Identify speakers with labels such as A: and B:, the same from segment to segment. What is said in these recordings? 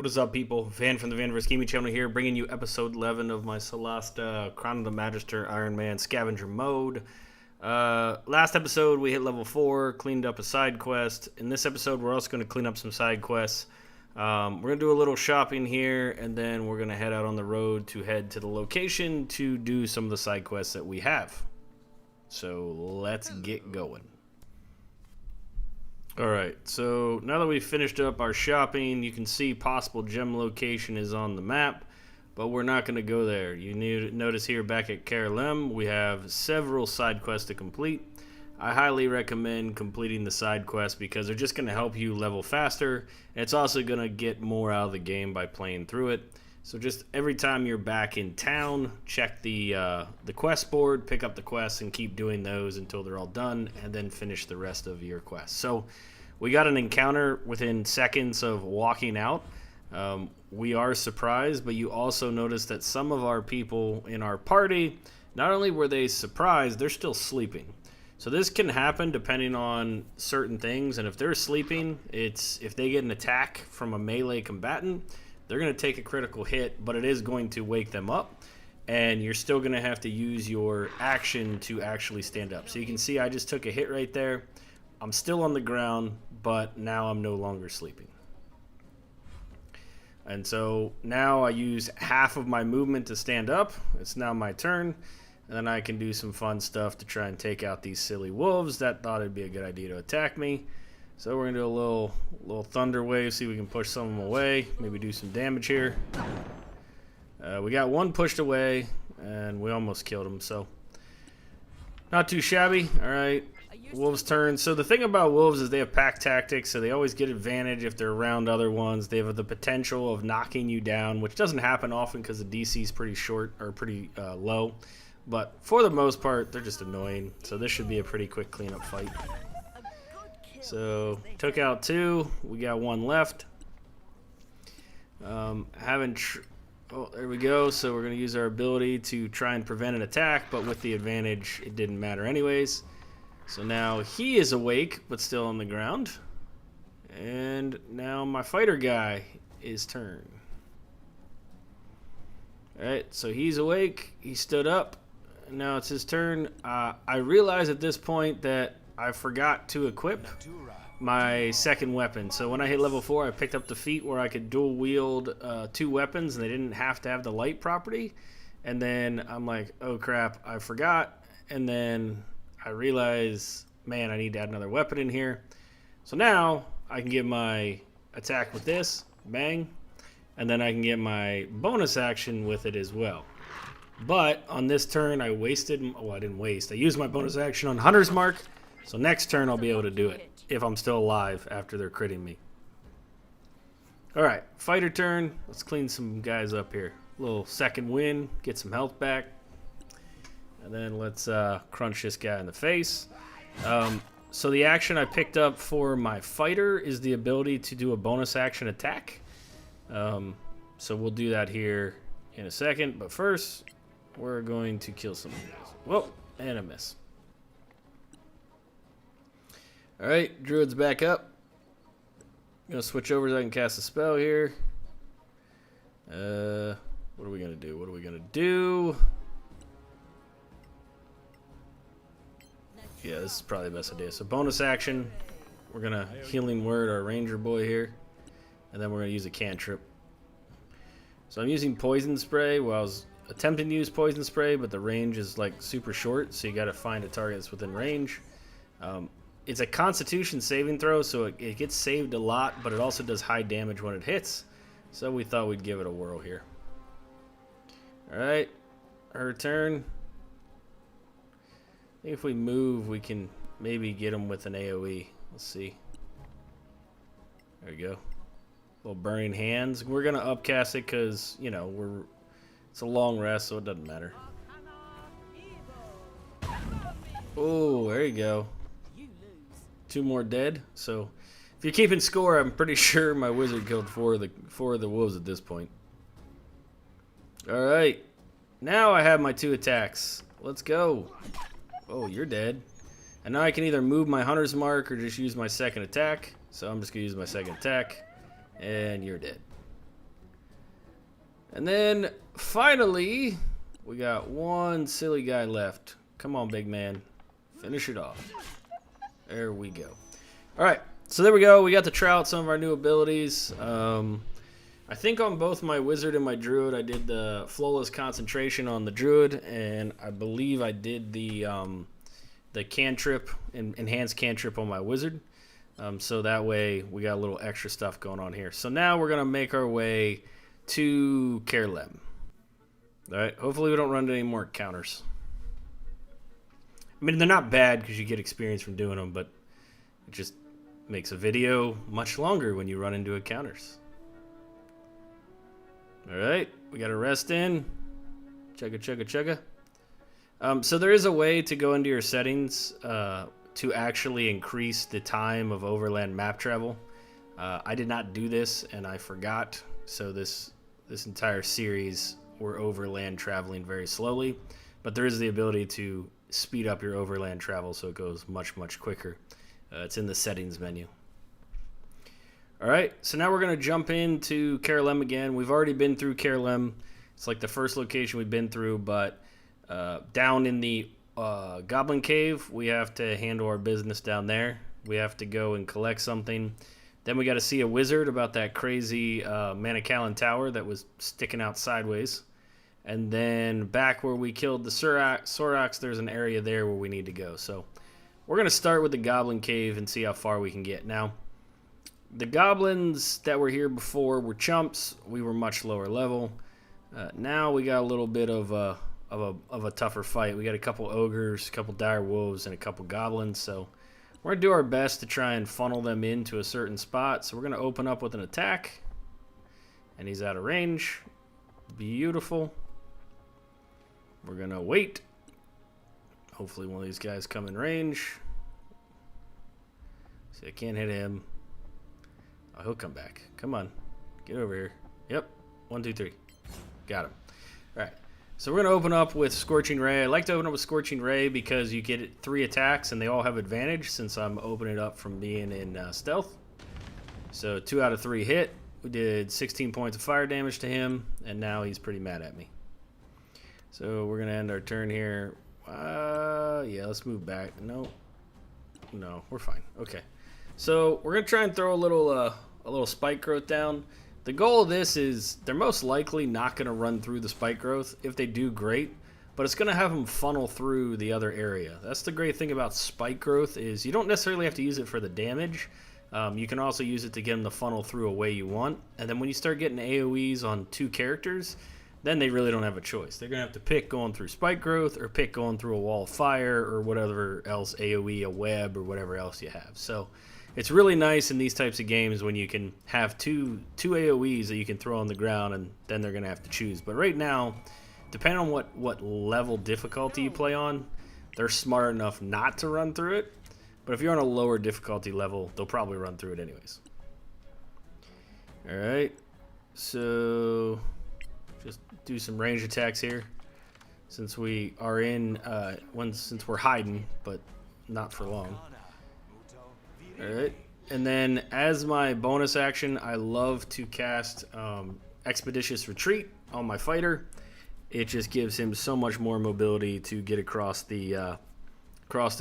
A: What is up, people? Van from the VaniverseGaming channel here, bringing you episode 11 of my Solasta Crown of the Magister Ironman scavenger mode. Last episode we hit level 4, cleaned up a side quest. In this episode we're also going to clean up some side quests. We're going to do a little shopping here, and then we're going to head out on the road to head to the location to do some of the side quests that we have. So let's get going. Alright, so now that we've finished up our shopping, you can see possible gem location is on the map, but we're not going to go there. You need to notice here back at Caer Lem, we have several side quests to complete. I highly recommend completing the side quests because they're just going to help you level faster, and it's also going to get more out of the game by playing through it. So just every time you're back in town, check the quest board, pick up the quests, and keep doing those until they're all done, and then finish the rest of your quests. So we got an encounter within seconds of walking out. We are surprised, but you also notice that some of our people in our party, not only were they surprised, they're still sleeping. So this can happen depending on certain things, and if they're sleeping, if they get an attack from a melee combatant, they're going to take a critical hit, but it is going to wake them up, and you're still going to have to use your action to actually stand up. So you can see I just took a hit right there. I'm still on the ground, but now I'm no longer sleeping. And so now I use half of my movement to stand up. It's now my turn, and then I can do some fun stuff to try and take out these silly wolves that thought it'd be a good idea to attack me. So we're going to do a little thunder wave, see if we can push some of them away, maybe do some damage here. We got one pushed away, and we almost killed him, so not too shabby. All right, wolves' turn. So the thing about wolves is they have pack tactics, so they always get advantage if they're around other ones. They have the potential of knocking you down, which doesn't happen often because the DC is pretty short or pretty low. But for the most part, they're just annoying, so this should be a pretty quick cleanup fight. So, took out two. We got one left. Oh, there we go. So we're going to use our ability to try and prevent an attack, but with the advantage, it didn't matter anyways. So now he is awake, but still on the ground. And now my fighter guy is turn. Alright, so he's awake. He stood up. Now it's his turn. I realize at this point that I forgot to equip my second weapon. So when I hit level 4, I picked up the feat where I could dual wield two weapons, and they didn't have to have the light property. And then I'm like, oh crap, I forgot. And then I realize, man, I need to add another weapon in here. So now I can get my attack with this, bang, and then I can get my bonus action with it as well. But on this turn, I wasted, well, I didn't waste. I used my bonus action on Hunter's Mark. So next turn I'll be able to do it if I'm still alive after they're critting me. Alright, fighter turn. Let's clean some guys up here. Little second win, get some health back. And then let's crunch this guy in the face. So the action I picked up for my fighter is the ability to do a bonus action attack. So we'll do that here in a second. But first, we're going to kill some of these guys. Whoa, and a miss. Alright, Druid's back up. I'm going to switch over so I can cast a spell here. What are we going to do? What are we going to do? Yeah, this is probably the best idea. So bonus action. We're going to Healing Word our Ranger boy here. And then we're going to use a cantrip. So I'm using Poison Spray. Well, I was attempting to use Poison Spray, but the range is like super short. So you got to find a target that's within range. It's a Constitution saving throw, so it gets saved a lot, but it also does high damage when it hits. So we thought we'd give it a whirl here. Alright, her turn. I think if we move, we can maybe get him with an AoE. Let's see. There we go. Little Burning Hands. We're going to upcast it because, you know, it's a long rest, so it doesn't matter. Oh, there you go. 2 more dead. So if you're keeping score, I'm pretty sure my wizard killed four of the wolves at this point. Alright. Now I have my 2 attacks. Let's go. Oh, you're dead. And now I can either move my Hunter's Mark or just use my second attack. So I'm just going to use my second attack. And you're dead. And then finally, we got one silly guy left. Come on, big man. Finish it off. There we go. All right. So there we go. We got to try out some of our new abilities. I think on both my wizard and my druid, I did the flawless concentration on the druid, and I believe I did the cantrip, enhanced cantrip on my wizard. So that way we got a little extra stuff going on here. So now we're gonna make our way to Caer Lem. All right. Hopefully we don't run into any more counters. I mean, they're not bad because you get experience from doing them, but it just makes a video much longer when you run into encounters. All right, we got a rest in. Chugga, chugga, chugga. So there is a way to go into your settings to actually increase the time of Overland map travel. I did not do this, and I forgot. So this entire series, we're Overland traveling very slowly. But there is the ability to speed up your Overland travel so it goes much, much quicker. It's in the settings menu. All right, so now we're going to jump into Caer Lem again. We've already been through Caer Lem. It's like the first location we've been through, but down in the Goblin Cave, we have to handle our business down there. We have to go and collect something. Then we got to see a wizard about that crazy Manicallan tower that was sticking out sideways. And then back where we killed the Sorox, there's an area there where we need to go. So we're going to start with the Goblin Cave and see how far we can get. Now, the goblins that were here before were chumps. We were much lower level. Now we got a little bit of a tougher fight. We got a couple ogres, a couple dire wolves, and a couple goblins. So we're going to do our best to try and funnel them into a certain spot. So we're going to open up with an attack. And he's out of range. Beautiful. We're going to wait. Hopefully one of these guys come in range. See, I can't hit him. Oh, he'll come back. Come on. Get over here. Yep. 1, 2, 3. Got him. All right. So we're going to open up with Scorching Ray. I like to open up with Scorching Ray because you get 3 attacks and they all have advantage since I'm opening it up from being in stealth. So 2 out of 3 hit. We did 16 points of fire damage to him, and now he's pretty mad at me. So we're going to end our turn here. Yeah, let's move back. No, we're fine. Okay. So we're going to try and throw a little spike growth down. The goal of this is they're most likely not going to run through the spike growth. If they do, great. But it's going to have them funnel through the other area. That's the great thing about spike growth is you don't necessarily have to use it for the damage. You can also use it to get them to funnel through a way you want. And then when you start getting AoEs on 2 characters, then they really don't have a choice. They're going to have to pick going through spike growth or pick going through a wall of fire or whatever else, AoE, a web, or whatever else you have. So it's really nice in these types of games when you can have two AoEs that you can throw on the ground, and then they're going to have to choose. But right now, depending on what level difficulty you play on, they're smart enough not to run through it. But if you're on a lower difficulty level, they'll probably run through it anyways. All right, so just do some range attacks here, since we are in since we're hiding, but not for long. All right, and then as my bonus action, I love to cast Expeditious Retreat on my fighter. It just gives him so much more mobility to get across the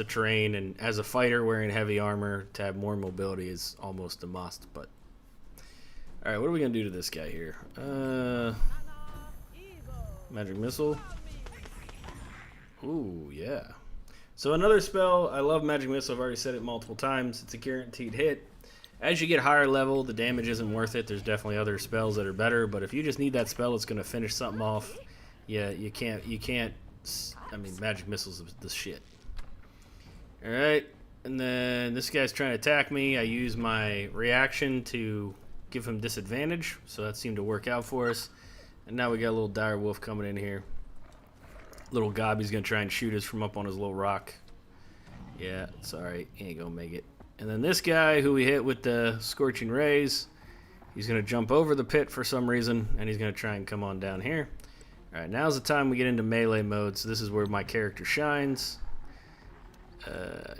A: terrain, and as a fighter wearing heavy armor, to have more mobility is almost a must. But all right, what are we gonna do to this guy here? Magic Missile. Ooh, yeah. So another spell, I love Magic Missile. I've already said it multiple times. It's a guaranteed hit. As you get higher level, the damage isn't worth it. There's definitely other spells that are better, but if you just need that spell that's gonna finish something off, yeah, you can't. I mean, Magic Missile's the shit. All right, and then this guy's trying to attack me. I use my reaction to give him disadvantage, so that seemed to work out for us. And now we got a little dire wolf coming in here. Little Gobby's gonna try and shoot us from up on his little rock. Yeah, it's all right. He ain't gonna make it. And then this guy who we hit with the Scorching Rays, he's gonna jump over the pit for some reason, and he's gonna try and come on down here. All right, now's the time we get into melee mode, so this is where my character shines.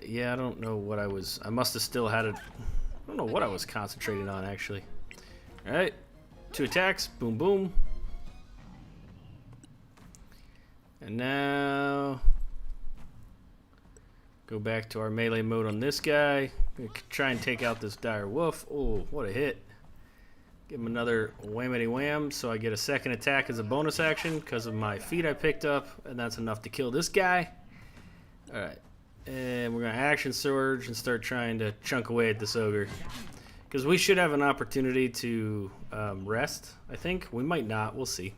A: Yeah, I don't know what I must have still had it. I don't know what I was concentrating on, actually. All right, 2 attacks, boom, boom. And now go back to our melee mode on this guy. Try and take out this dire wolf. Oh, what a hit. Give him another whammity wham, so I get a second attack as a bonus action because of my feat I picked up, and that's enough to kill this guy. Alright, and we're going to action surge and start trying to chunk away at this ogre. Because we should have an opportunity to rest, I think. We might not, we'll see.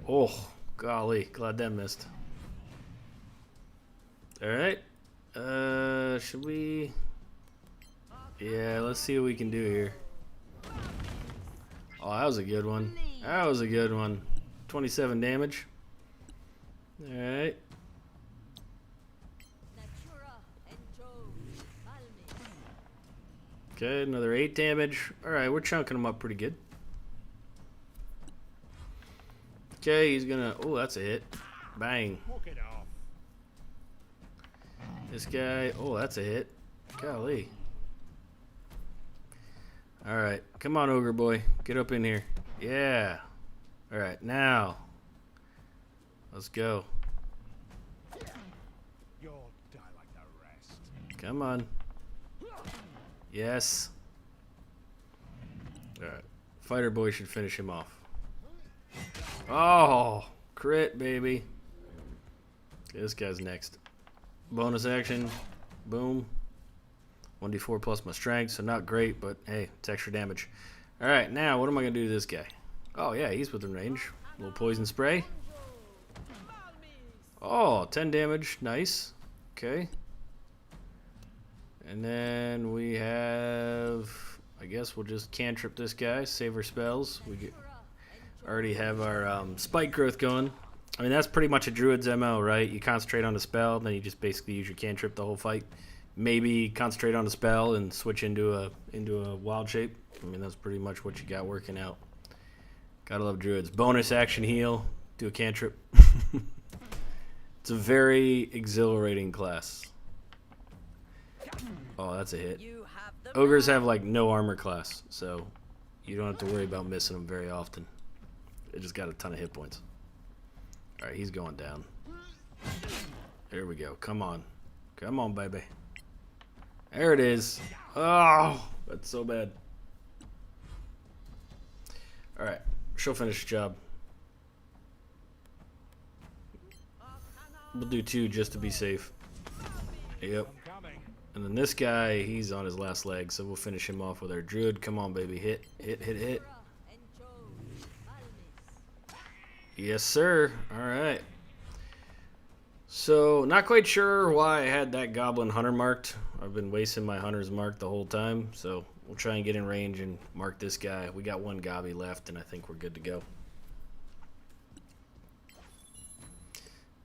A: Oh, golly, glad that missed. Alright, should we... Yeah, let's see what we can do here. Oh, that was a good one. That was a good one. 27 damage. Alright. Okay, another 8 damage. Alright, we're chunking him up pretty good. Okay, he's gonna... Oh, that's a hit. Bang. This guy... Oh, that's a hit. Golly. Alright, come on, ogre boy. Get up in here. Yeah. Alright, now. Let's go. Come on. Yes. Alright. Fighter boy should finish him off. Oh, crit, baby. Okay, this guy's next. Bonus action. Boom. 1d4 plus my strength, so not great, but hey, it's extra damage. Alright, now what am I going to do to this guy? Oh, yeah, he's within range. A little poison spray. Oh, 10 damage. Nice. Okay. And then we have... I guess we'll just cantrip this guy, save our spells. We already have our spike growth going. I mean, that's pretty much a druid's MO, right? You concentrate on the spell, then you just basically use your cantrip the whole fight. Maybe concentrate on the spell and switch into a wild shape. I mean, that's pretty much what you got working out. Gotta love druids. Bonus action heal. Do a cantrip. It's a very exhilarating class. Oh, that's a hit. Ogres have like no armor class, so you don't have to worry about missing them very often. They just got a ton of hit points. Alright, he's going down. There we go. Come on. Come on, baby. There it is. Oh, that's so bad. Alright, she'll finish the job. We'll do 2 just to be safe. Yep. And then this guy, he's on his last leg, so we'll finish him off with our druid. Come on, baby. Hit, hit, hit, hit. Yes, sir. Alright. So, not quite sure why I had that goblin hunter marked. I've been wasting my hunter's mark the whole time, so we'll try and get in range and mark this guy. We got 1 gobby left, and I think we're good to go.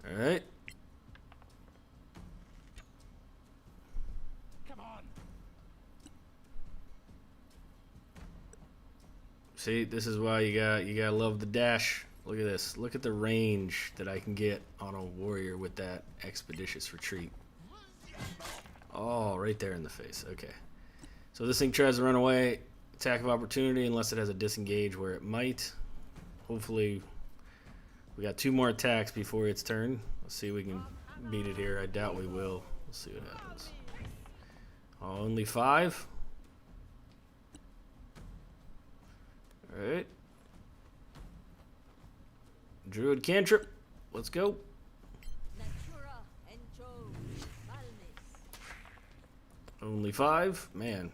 A: Alright. See, this is why you gotta love the dash. Look at this. Look at the range that I can get on a warrior with that expeditious retreat. Oh, right there in the face. Okay. So this thing tries to run away. Attack of opportunity unless it has a disengage where it might. Hopefully we got 2 more attacks before its turn. Let's see if we can beat it here. I doubt we will. We'll see what happens. Oh, only 5? Alright. Druid cantrip. Let's go. Only 5? Man.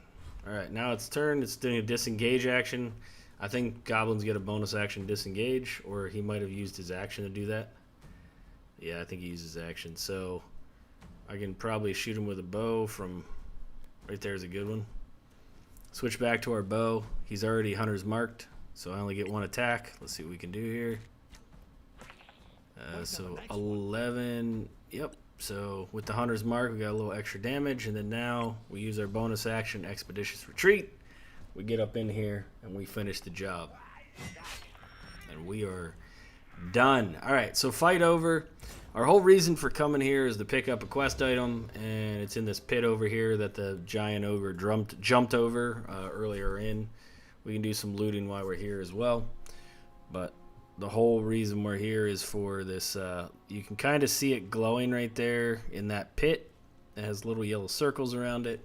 A: Alright, now it's turn. It's doing a disengage action. I think goblins get a bonus action disengage, or he might have used his action to do that. Yeah, I think he used his action. So I can probably shoot him with a bow from right there is a good one. Switch back to our bow. He's already hunter's marked, so I only get 1 attack. Let's see what we can do here. So 11. Yep. So with the hunter's mark, we got a little extra damage, and then now we use our bonus action, expeditious retreat. We get up in here and we finish the job, and we are done. All right. So fight over. Our whole reason for coming here is to pick up a quest item, and it's in this pit over here that the giant ogre jumped over earlier in. We can do some looting while we're here as well, but the whole reason we're here is for this. You can kind of see it glowing right there in that pit. It has little yellow circles around it.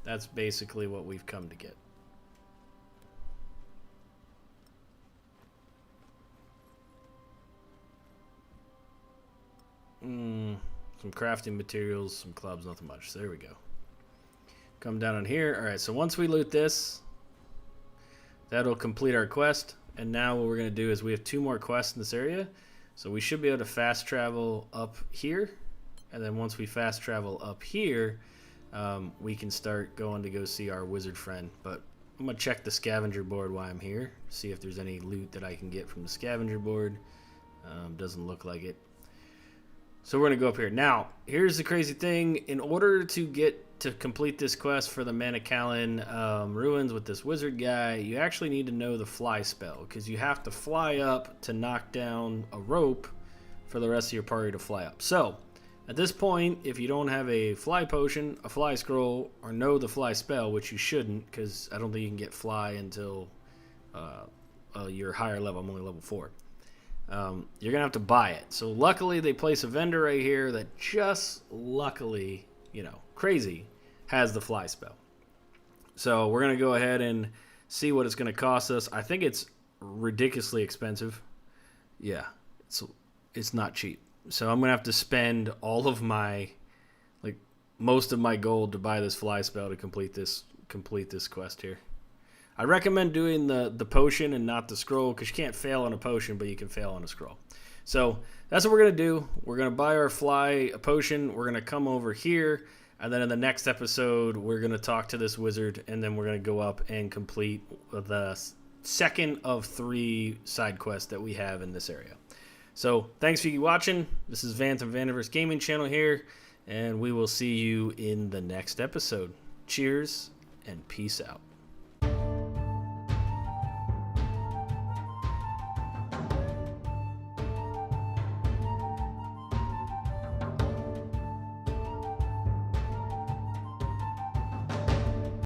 A: That's basically what we've come to get. Some crafting materials, some clubs, nothing much. So there we go. Come down on here. All right, so once we loot this, that'll complete our quest. And now what we're going to do is we have 2 more quests in this area. So we should be able to fast travel up here. And then once we fast travel up here, we can start going to go see our wizard friend. But I'm going to check the scavenger board while I'm here. See if there's any loot that I can get from the scavenger board. Doesn't look like it. So we're going to go up here. Now, here's the crazy thing. In order to complete this quest for the Manacalon ruins with this wizard guy, you actually need to know the fly spell, because you have to fly up to knock down a rope for the rest of your party to fly up. So, at this point, if you don't have a fly potion, a fly scroll, or know the fly spell, which you shouldn't, because I don't think you can get fly until you're higher level. I'm only level 4. You're gonna have to buy it. So luckily they place a vendor right here that just luckily, crazy, has the fly spell. So we're gonna go ahead and see what it's gonna cost us. I think it's ridiculously expensive. Yeah, it's not cheap. So I'm gonna have to spend all of my, most of my gold to buy this fly spell to complete this quest here. I recommend doing the potion and not the scroll, because you can't fail on a potion, but you can fail on a scroll. So that's what we're going to do. We're going to buy our fly a potion. We're going to come over here, and then in the next episode, we're going to talk to this wizard, and then we're going to go up and complete the second of 3 side quests that we have in this area. So thanks for you watching. This is Van from VaniverseGaming channel here, and we will see you in the next episode. Cheers, and peace out.